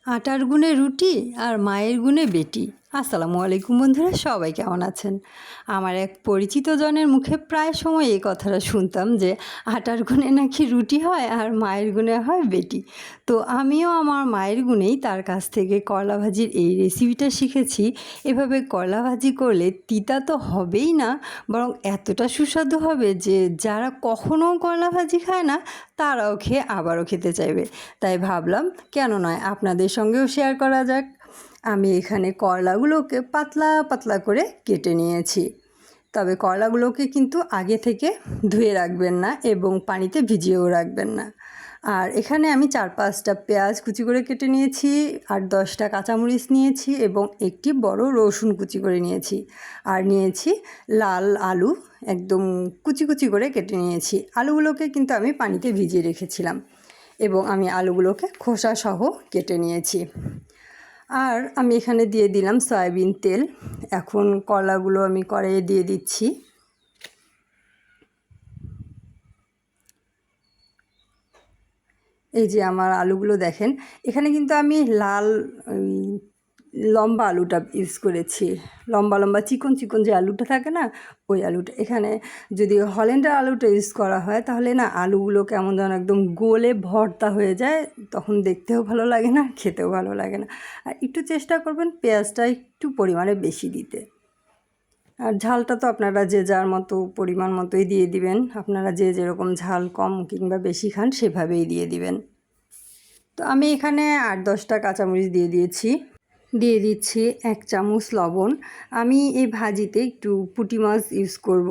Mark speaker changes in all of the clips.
Speaker 1: আটার গুণে রুটি আর মায়ের গুণে বেটি। আসসালামু আলাইকুম বন্ধুরা, সবাই কেমন আছেন? আমার এক পরিচিত জনের মুখে প্রায় সময় এই কথাটা শুনতাম যে আটার গুণে নাকি রুটি হয় আর মায়ের গুণে হয় বেটি। তো আমিও আমার মায়ের গুণেই তার কাছ থেকে করলা ভাজির এই রেসিপিটা শিখেছি। এভাবে করলা ভাজি করলে তিতা তো হবেই না, বরং এতটা সুস্বাদু হবে যে যারা কখনও করলা ভাজি খায় না তারাও খেয়ে আবারও খেতে চাইবে। তাই ভাবলাম কেন নয়, আপনাদের সঙ্গেও শেয়ার করা যাক। আমি এখানে করলাগুলোকে পাতলা পাতলা করে কেটে নিয়েছি। তবে করলাগুলোকে কিন্তু আগে থেকে ধুয়ে রাখবেন না এবং পানিতে ভিজিয়েও রাখবেন না। আর এখানে আমি 4-5টা পেঁয়াজ কুচি করে কেটে নিয়েছি, 8-10টা কাঁচামরিচ নিয়েছি এবং একটি বড় রসুন কুচি করে নিয়েছি। আর নিয়েছি লাল আলু, একদম কুচি কুচি করে কেটে নিয়েছি। আলুগুলোকে কিন্তু আমি পানিতে ভিজিয়ে রেখেছিলাম এবং আমি আলুগুলোকে খোসা সহ কেটে নিয়েছি। আর আমি এখানে দিয়ে দিলাম সয়াবিন তেল। এখন কলাগুলো আমি কড়াইয়ে দিয়ে দিচ্ছি। এই যে আমার আলুগুলো দেখেন, এখানে কিন্তু আমি লাল লম্বা আলুটা ইউজ করেছি। লম্বা লম্বা চিকন চিকন যে আলুটা থাকে না, ওই আলুটা। এখানে যদি হল্যান্ডের আলুটা ইউজ করা হয় তাহলে না আলুগুলো কেমন যেন একদম গলে ভর্তা হয়ে যায়, তখন দেখতেও ভালো লাগে না, খেতেও ভালো লাগে না। আর একটু চেষ্টা করবেন পেঁয়াজটা একটু পরিমাণে বেশি দিতে। আর ঝালটা তো আপনারা যে যার মতো পরিমাণ মতোই দিয়ে দিবেন। আপনারা যে যেরকম ঝাল কম কিংবা বেশি খান সেভাবেই দিয়ে দিবেন। তো আমি এখানে 8-10টা কাঁচামরিচ দিয়ে দিয়েছি। দিয়ে দিচ্ছি 1 চামচ লবণ। আমি এই ভাজিতে একটু পুঁটি মাছ ইউজ করব,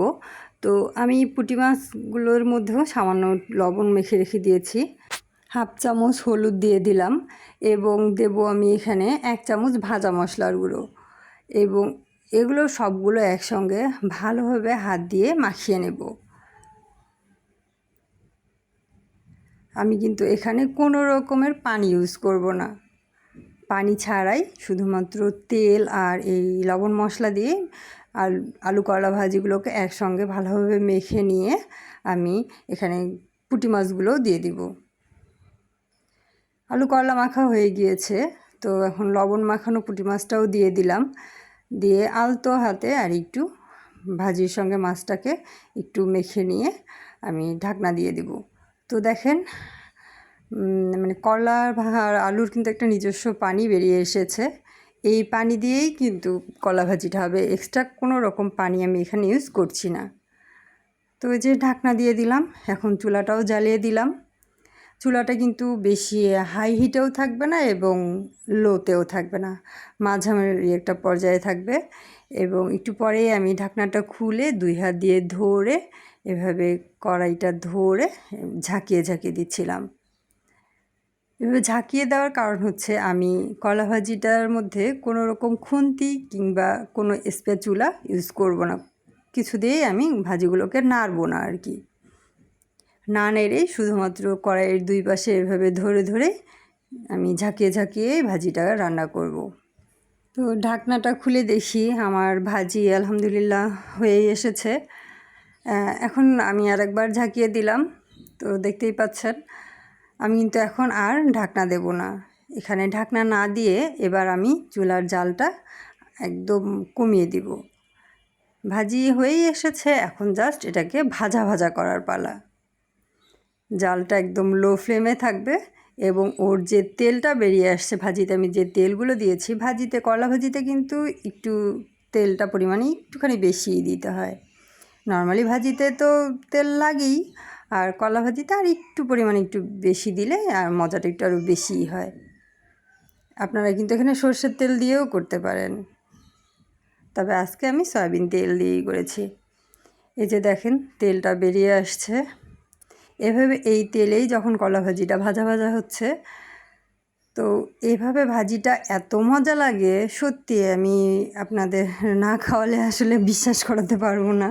Speaker 1: তো আমি পুঁটি মাছগুলোর মধ্যেও সামান্য লবণ মেখে রেখে দিয়েছি। 1/2 চামচ হলুদ দিয়ে দিলাম এবং দেব আমি এখানে 1 চামচ ভাজা মশলার গুঁড়ো। এবং এগুলো সবগুলো একসঙ্গে ভালোভাবে হাত দিয়ে মাখিয়ে নেব। আমি কিন্তু এখানে কোনো রকমের পানি ইউজ করব না, পানি ছাড়াই শুধুমাত্র তেল আর এই লবণ মশলা দিয়ে আলু করলা ভাজিগুলোকে একসঙ্গে ভালোভাবে মেখে নিয়ে আমি এখানে পুঁটি মাছগুলো দিয়ে দিব। আলু করলা মাখা হয়ে গিয়েছে, তো এখন লবণ মাখানো পুঁটি মাছটাও দিয়ে দিলাম। দিয়ে আলতো হাতে আর একটু ভাজির সঙ্গে মাছটাকে একটু মেখে নিয়ে আমি ঢাকনা দিয়ে দিব। তো দেখেন, মানে করলার আর আলুর কিন্তু একটা নিজস্ব পানি বেরিয়ে এসেছে। এই পানি দিয়েই কিন্তু কলা ভাজিটা হবে, এক্সট্রা কোনো রকম পানি আমি এখানে ইউজ করছি না। তো এই যে ঢাকনা দিয়ে দিলাম, এখন চুলাটাও জ্বালিয়ে দিলাম। চুলাটা কিন্তু বেশি হাই হিটেও থাকবে না এবং লোতেও থাকবে না, মাঝামাঝি একটা পর্যায়ে থাকবে। এবং একটু পরেই আমি ঢাকনাটা খুলে 2 হাত দিয়ে ধরে এভাবে কড়াইটা ধরে ঝাঁকিয়ে ঝাঁকিয়ে দিচ্ছিলাম। এভাবে ঝাঁকিয়ে দেওয়ার কারণ হচ্ছে আমি কলা ভাজিটার মধ্যে কোনো রকম খুন্তি কিংবা কোনো স্প্যাচুলা ইউজ করব না, কিছু দিয়েই আমি ভাজিগুলোকে নাড়বো না আর কি। না নেড়েই শুধুমাত্র কড়াইয়ের 2 পাশে এভাবে ধরে ধরে আমি ঝাঁকিয়ে ঝাঁকিয়ে ভাজিটা রান্না করব। তো ঢাকনাটা খুলে দেখি আমার ভাজি আলহামদুলিল্লাহ হয়ে এসেছে। এখন আমি আরেকবার ঝাঁকিয়ে দিলাম। তো দেখতেই পাচ্ছেন, আমি কিন্তু এখন আর ঢাকনা দেব না। এখানে ঢাকনা না দিয়ে এবার আমি চুলার জালটা একদম কমিয়ে দিব। ভাজি হয়েই এসেছে, এখন জাস্ট এটাকে ভাজা ভাজা করার পালা। জালটা একদম লো ফ্লেমে থাকবে এবং ওর যে তেলটা বেরিয়ে আসছে ভাজিতে, আমি যে তেলগুলো দিয়েছি ভাজিতে, করলা ভাজিতে কিন্তু একটু তেলটা পরিমাণে একটুখানি বেশিই দিতে হয়। নর্মালি ভাজিতে তো তেল লাগেই, আর করলা ভাজিতে আর একটু পরিমাণে একটু বেশি দিলে আর মজাটা একটু আরও বেশিই হয়। আপনারা কিন্তু এখানে সর্ষের তেল দিয়েও করতে পারেন, তবে আজকে আমি সয়াবিন তেল দিয়েই করেছি। এই যে দেখেন তেলটা বেরিয়ে আসছে। এভাবে এই তেলেই যখন কলা ভাজিটা ভাজা ভাজা হচ্ছে, তো এভাবে ভাজিটা এত মজা লাগে সত্যি, আমি আপনাদের না খাওয়ালে আসলে বিশ্বাস করাতে পারবো না।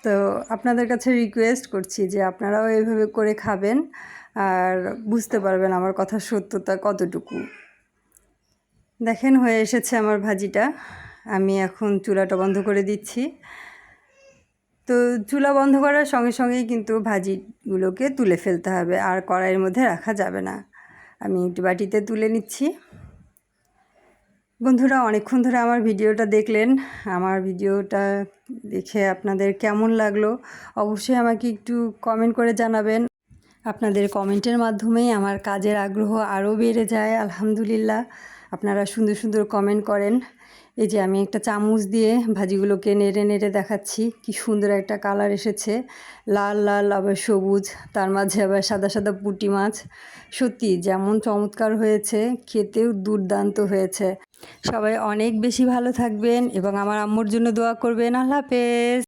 Speaker 1: তো আপনাদের কাছে রিকোয়েস্ট করছি যে আপনারাও এভাবে করে খাবেন আর বুঝতে পারবেন আমার কথার সত্যতা কতটুকু। দেখেন হয়ে এসেছে আমার ভাজিটা, আমি এখন চুলাটা বন্ধ করে দিচ্ছি। তো চুলা বন্ধ করার সঙ্গে সঙ্গেই কিন্তু ভাজিগুলোকে তুলে ফেলতে হবে, আর কড়াইয়ের মধ্যে রাখা যাবে না। আমি একটু বাটিতে তুলে নিচ্ছি। বন্ধুরা, অনেকক্ষণ ধরে আমার ভিডিওটা দেখলেন। আমার ভিডিওটা দেখে আপনাদের কেমন লাগলো অবশ্যই আমাকে একটু কমেন্ট করে জানাবেন। আপনাদের কমেন্টের মাধ্যমেই আমার কাজের আগ্রহ আরও বেড়ে যায়। আলহামদুলিল্লাহ, আপনারা সুন্দর সুন্দর কমেন্ট করেন। এই যে আমি একটা চামচ দিয়ে ভাজিগুলোকে নেড়ে নেড়ে দেখাচ্ছি, কি সুন্দর একটা কালার এসেছে, লাল লাল আবার সবুজ, তার মাঝে আবার সাদা সাদা পুঁটি মাছ। সত্যি যেমন চমৎকার হয়েছে, খেতেও দুর্দান্ত হয়েছে। সবাই অনেক বেশি ভালো থাকবেন এবং আমার আম্মুর জন্য দোয়া করবেন। আল্লাহ হাফেজ।